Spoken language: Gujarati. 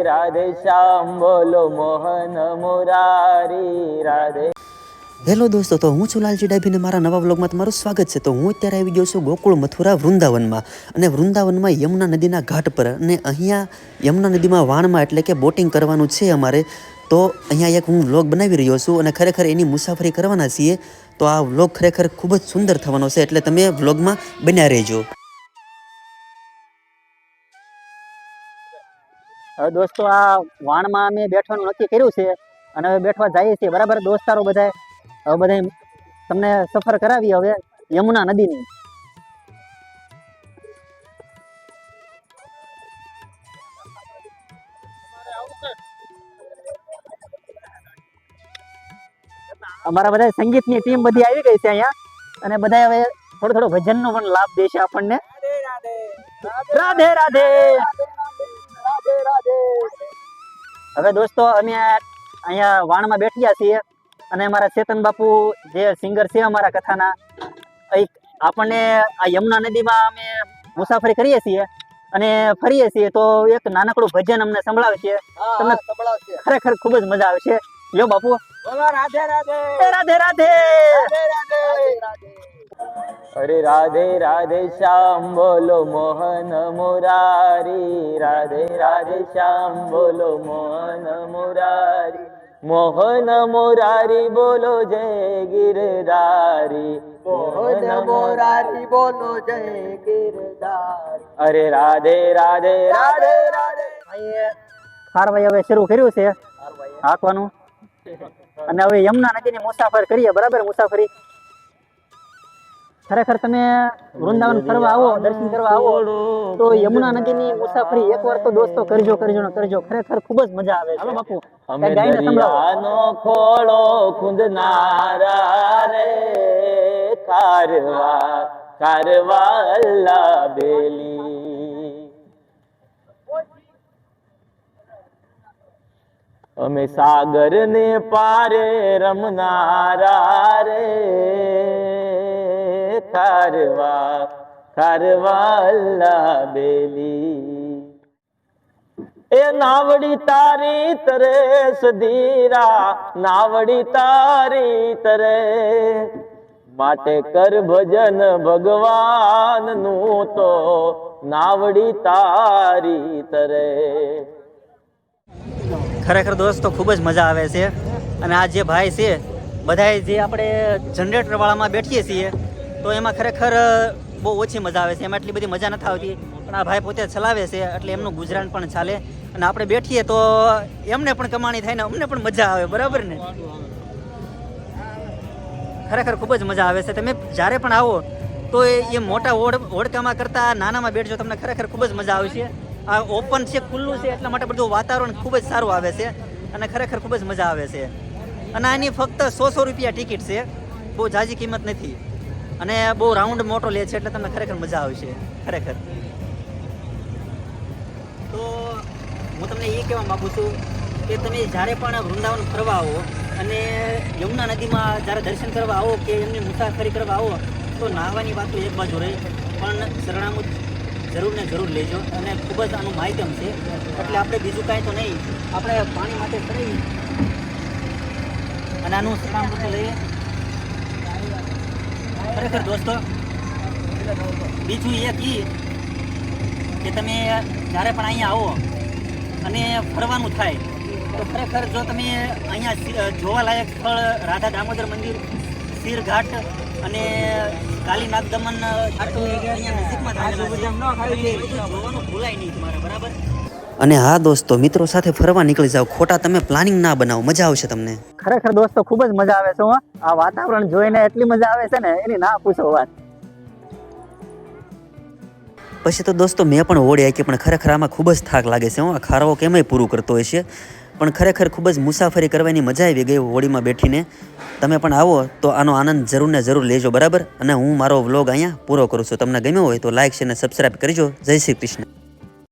રાધે શ્યામ બોલો મોહન મુરારી રાધે. હેલો દોસ્તો, તો હું છું લાલજી ડાભી ને મારા નવા વ્લોગમાં તમારું સ્વાગત છે. તો હું અત્યારે આવી ગયો છું ગોકુળ મથુરા વૃંદાવનમાં, અને વૃંદાવનમાં યમુના નદીના ઘાટ પર, અને અહીંયા યમુના નદીમાં વાણમાં એટલે કે બોટિંગ કરવાનું છે અમારે. તો અહીંયા એક હું વ્લોગ બનાવી રહ્યો છું, અને ખરેખર એની મુસાફરી કરવાના છીએ. તો આ વ્લોગ ખરેખર ખૂબ જ સુંદર થવાનો છે, એટલે તમે વ્લોગમાં બન્યા રહેજો. હવે દોસ્તો, આ વાણમાં અમે બેઠવાનું નક્કી કર્યું છે, અને હવે બેઠવા જઈએ છીએ. બરાબર દોસ્તારો બધા. હવે બધા તમને સફર કરાવી હવે યમુના નદીની. અમારા બધા સંગીતની ટીમ બધી આવી ગઈ છે અહીંયા, અને બધા હવે થોડો થોડો ભજનનો પણ લાભ દેશે આપણને. રાધે રાધે. હવે દોસ્તો, અમે અહીંયા વાણમાં બેઠ્યા છીએ, અને અમારા ચેતન બાપુ જે સિંગર છે અમારા કથાના, આપણને આ યમુના નદીમાં અમે મુસાફરી કરીએ છીએ અને ફરીએ છીએ. તો એક નાનકડું ભજન અમને સંભળાવશે. તમને ખરેખર ખૂબ જ મજા આવશે. લ્યો બાપુ. રાધે રાધે. રાધે રાધે. અરે રાધે રાધે શ્યામ બોલો મોહન મુરારી રાધે રાધે શ્યામ બોલો મોહન મુરારી. મોહન મુરારી બોલો જય ગિરધારી. મોહન મુરારી બોલો જય ગિરધારી. અરે રાધે રાધે રાધે રાધે. ખારભાઈ હવે શરૂ કર્યું છે હાંકવાનું, અને હવે યમુના નદીની મુસાફર કરીએ. બરાબર મુસાફરી. ખરેખર તમે વૃંદાવન ફરવા આવો, દર્શન કરવા આવો, તો યમુના નદીની મુસાફરી એકવાર તો દોસ્તો કરજો ને કરજો. ખરેખર ખૂબ જ મજા આવે છે. બાપુ અમે દરિયાનો ખોળો ખુંદનારા રે, કારવા કારવા અલ્લા બેલી. અમે સાગર ને પારે રમનારા રે, કારવા કારવા અલ્લા બેલી. એ નાવડી તારી તરે સધીરા, નાવડી તારી તરે, માટે કર ભજન ભગવાન નું તો નાવડી તારી તરે. ખરેખર દોસ્તો ખૂબ જ મજા આવે છે. અને આ જે ભાઈ છે, બધાય જે આપણે જનરેટર વાળામાં બેઠીએ છીએ, તો એમાં ખરેખર બહુ ઓછી મજા આવે છે. એમાં એટલી બધી મજા નથી આવતી, પણ આ ભાઈ પોતે ચલાવે છે એટલે એમનું ગુજરાન પણ ચાલે. અને આપણે બેઠીએ તો એમને પણ કમાણી થાય ને અમને પણ મજા આવે. બરાબર ને? ખરેખર ખૂબ જ મજા આવે છે. તમે જ્યારે પણ આવો તો એ મોટા ઓળખામાં કરતાં નાનામાં બેઠજો, તમને ખરેખર ખૂબ જ મજા આવશે. આ ઓપન છે, ખુલ્લું છે, એટલા માટે બધું વાતાવરણ ખૂબ જ સારું આવે છે, અને ખરેખર ખૂબ જ મજા આવે છે. અને આની ફક્ત 100 રૂપિયા ટિકિટ છે, બહુ ઝાઝી કિંમત નથી, અને બહુ રાઉન્ડ મોટો લે છે, એટલે તમને ખરેખર મજા આવશે. ખરેખર તો હું તમને એ કહેવા માગું છું કે તમે જ્યારે પણ વૃંદાવન ફરવા આવો અને યમુના નદીમાં જ્યારે દર્શન કરવા આવો કે એમની મુસાફરી કરવા આવો, તો નાહવાની વાત તો એક બાજુ રહી, પણ શરણામૃત જરૂર ને જરૂર લેજો. અને ખૂબ જ આનું માધ્યમ છે, એટલે આપણે બીજું કાંઈ તો નહીં, આપણે પાણી માટે ચડાવી અને આનું શરણામૃત લઈએ. ખરેખર દોસ્તો, બીજું એ કે તમે જ્યારે પણ અહીંયા આવો અને ફરવાનું થાય, તો ખરેખર જો તમે અહીંયા જોવાલાયક સ્થળ રાધા દામોદર મંદિર, શીર ઘાટ અને કાલી નાગદમન જોવાનું ભૂલાય નહીં તમારે. બરાબર. અને હા દોસ્તો, મિત્રો સાથે ફરવા નીકળી જાઓ, ખોટા તમે પ્લાનિંગ ના બનાવો, મજા આવશે તમને. ખરેખર દોસ્તો ખૂબ જ મજા આવે છે. આ વાતાવરણ જોઈને એટલી મજા આવે છે ને, એની ના પૂછો વાત. પછી તો દોસ્તો મેં પણ ઓળી આંકી, પણ ખરેખર આમાં ખૂબ જ થાક લાગે છે. આ ખારવો કેમય પૂરું કરતો હોય છે, પણ ખરેખર ખૂબ જ મુસાફરી કરવાની મજા આવી ગઈ હોડીમાં બેઠીને. તમે પણ આવો તો આનો આનંદ જરૂર ને જરૂર લેજો. બરાબર. અને હું મારો વ્લોગ અહીંયા પૂરો કરું છું. તમને ગમ્યો હોય તો લાઈક, શેર અને સબસ્ક્રાઈબ કરજો. જય શ્રી કૃષ્ણ.